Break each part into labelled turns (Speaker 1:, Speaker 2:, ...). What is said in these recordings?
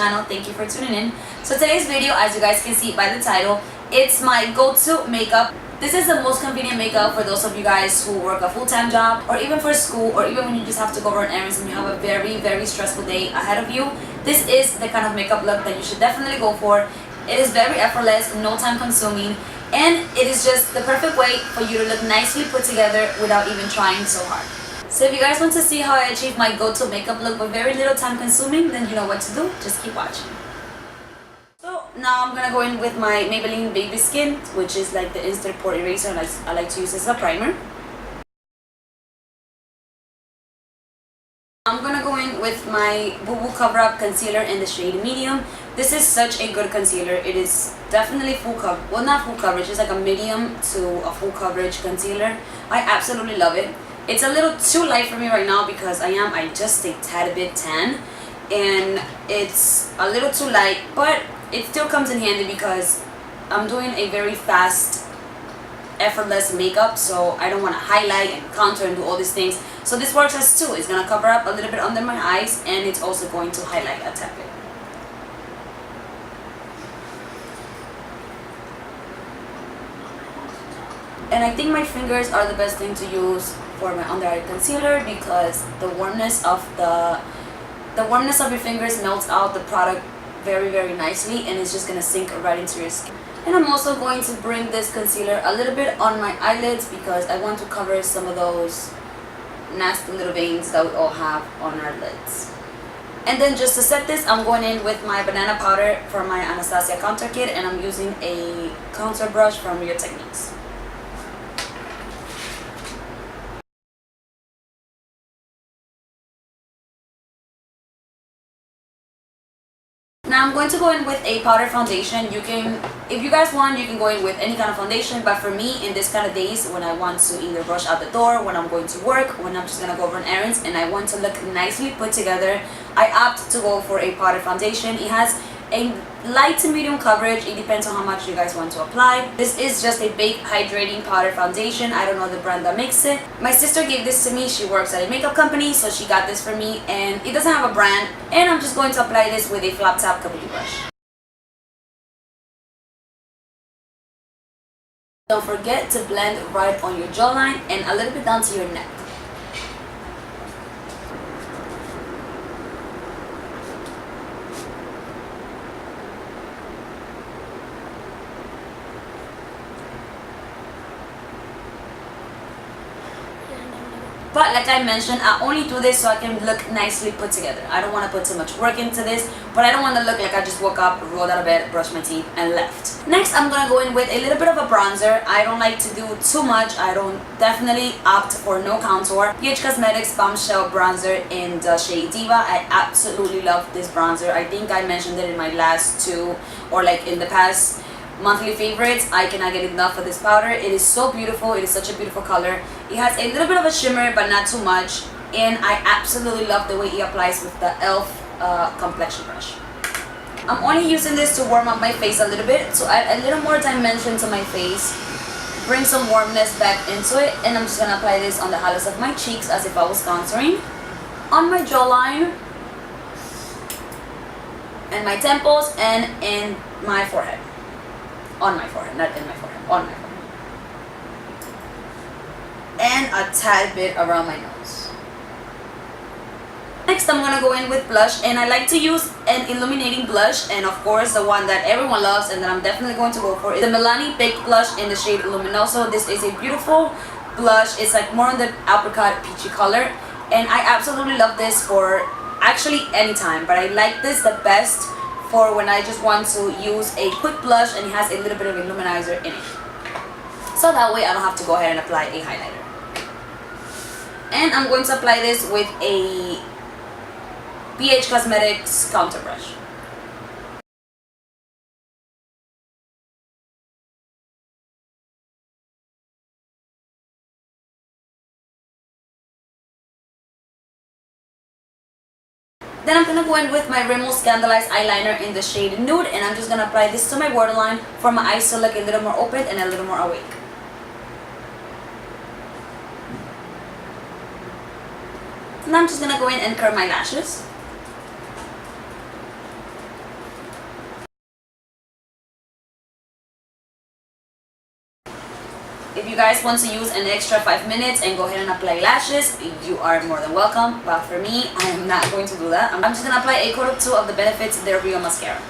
Speaker 1: channel. Thank you for tuning in. So today's video, as you guys can see by the title, it's my go-to makeup. This is the most convenient makeup for those of you guys who work a full-time job, or even for school, or even when you just have to go run errands and you have a very stressful day ahead of you. This is the kind of makeup look that you should definitely go for. It is very effortless, no time consuming, and it is just the perfect way for you to look nicely put together without even trying so hard. So if you guys want to see how I achieve my go-to makeup look with very little time consuming, then you know what to do. Just keep watching. So now I'm gonna go in with my Maybelline Baby Skin, which is like the instant pore eraser I like to use as a primer. I'm gonna go in with my BooBoo Cover Up Concealer in the shade Medium. This is such a good concealer. It is definitely full cover. Well, not full coverage. It's like a medium to a full coverage concealer. I absolutely love it. It's a little too light for me right now because I just a tad bit tan, and it's a little too light, but it still comes in handy because I'm doing a very fast, effortless makeup, so I don't want to highlight and contour and do all these things. So this works as two. It's going to cover up a little bit under my eyes, and it's also going to highlight a tad bit. And I think my fingers are the best thing to use for my under eye concealer because the warmness of your fingers melts out the product very nicely, and it's just gonna sink right into your skin. And I'm also going to bring this concealer a little bit on my eyelids because I want to cover some of those nasty little veins that we all have on our lids. And then just to set this, I'm going in with my banana powder for my Anastasia contour kit, and I'm using a contour brush from Real Techniques. Now I'm going to go in with a powder foundation. If you guys want, you can go in with any kind of foundation, but for me, in this kind of days when I want to either rush out the door, when I'm going to work, when I'm just gonna go run errands and I want to look nicely put together, I opt to go for a powder foundation. It has a light to medium coverage. It depends on how much you guys want to apply. This is just a Bake Hydrating powder foundation. I don't know the brand that makes it. My sister gave this to me. She works at a makeup company, so she got this for me, and it doesn't have a brand. And I'm just going to apply this with a flat top kabuki brush. Don't forget to blend right on your jawline and a little bit down to your neck. But like I mentioned, I only do this so I can look nicely put together. I don't want to put too much work into this, but I don't want to look like I just woke up, rolled out of bed, brushed my teeth, and left. Next, I'm going to go in with a little bit of a bronzer. I don't like to do too much. I don't definitely opt for no contour. PH Cosmetics Bombshell Bronzer in the shade Diva. I absolutely love this bronzer. I think I mentioned it in my last two, or like in the past monthly favorites. I cannot get enough of this powder. It is so beautiful. It is such a beautiful color. It has a little bit of a shimmer, but not too much, and I absolutely love the way it applies with the e.l.f. complexion brush. I'm only using this to warm up my face a little bit, to add a little more dimension to my face, bring some warmness back into it, and I'm just gonna apply this on the hollows of my cheeks as if I was contouring, on my jawline, and my temples, and in my forehead. On my forehead, not in my forehead, on my forehead. And a tad bit around my nose. Next, I'm gonna go in with blush, and I like to use an illuminating blush, and of course the one that everyone loves and that I'm definitely going to go for is the Milani Baked Blush in the shade Luminoso. This is a beautiful blush. It's like more on the apricot peachy color, and I absolutely love this for actually any time, but I like this the best for when I just want to use a quick blush and it has a little bit of a luminizer in it. So that way I don't have to go ahead and apply a highlighter. And I'm going to apply this with a BH Cosmetics contour brush. Then I'm going to go in with my Rimmel Scandalized Eyeliner in the shade Nude, and I'm just going to apply this to my waterline for my eyes to look a little more open and a little more awake. And I'm just going to go in and curl my lashes. If you guys want to use an extra 5 minutes and go ahead and apply lashes, you are more than welcome. But for me, I am not going to do that. I'm just going to apply a coat or two of the Benefits They're Real Mascara.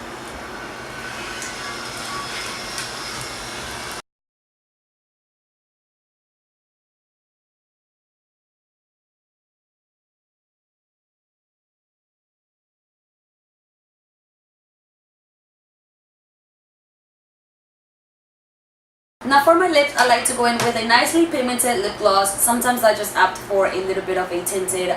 Speaker 1: Now for my lips, I like to go in with a nicely pigmented lip gloss. Sometimes I just opt for a little bit of a tinted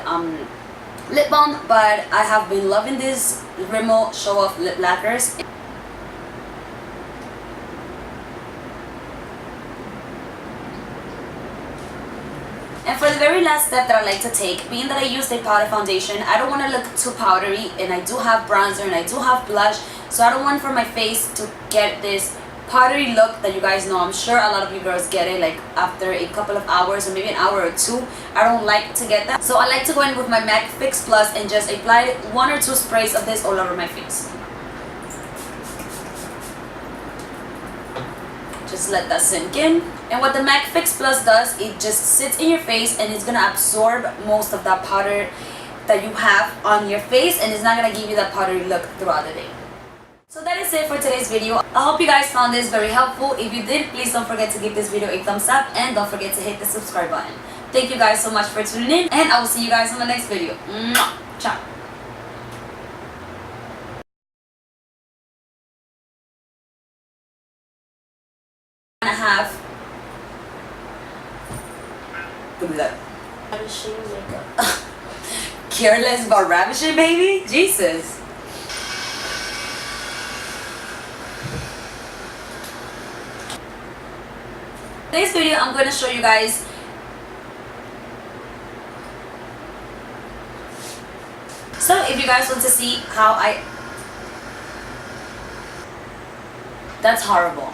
Speaker 1: lip balm, but I have been loving these Rimmel Show Off Lip Lacquers. And for the very last step that I like to take, being that I used a powder foundation, I don't want to look too powdery, and I do have bronzer and I do have blush, so I don't want for my face to get this powdery look that you guys know. I'm sure a lot of you girls get it like after a couple of hours or maybe an hour or two. I don't like to get that, so I like to go in with my MAC Fix Plus and just apply 1 or 2 sprays of this all over my face. Just let that sink in. And what the MAC Fix Plus does, it just sits in your face and it's gonna absorb most of that powder that you have on your face, and it's not gonna give you that powdery look throughout the day. So that is it for today's video. I hope you guys found this very helpful. If you did, please don't forget to give this video a thumbs up and don't forget to hit the subscribe button. Thank you guys so much for tuning in, and I will see you guys on the next video. Mwah! Ciao! I have
Speaker 2: Ravishing makeup.
Speaker 1: Careless but ravishing, baby? Jesus. Today's video, I'm going to show you guys so if you guys want to see how that's horrible.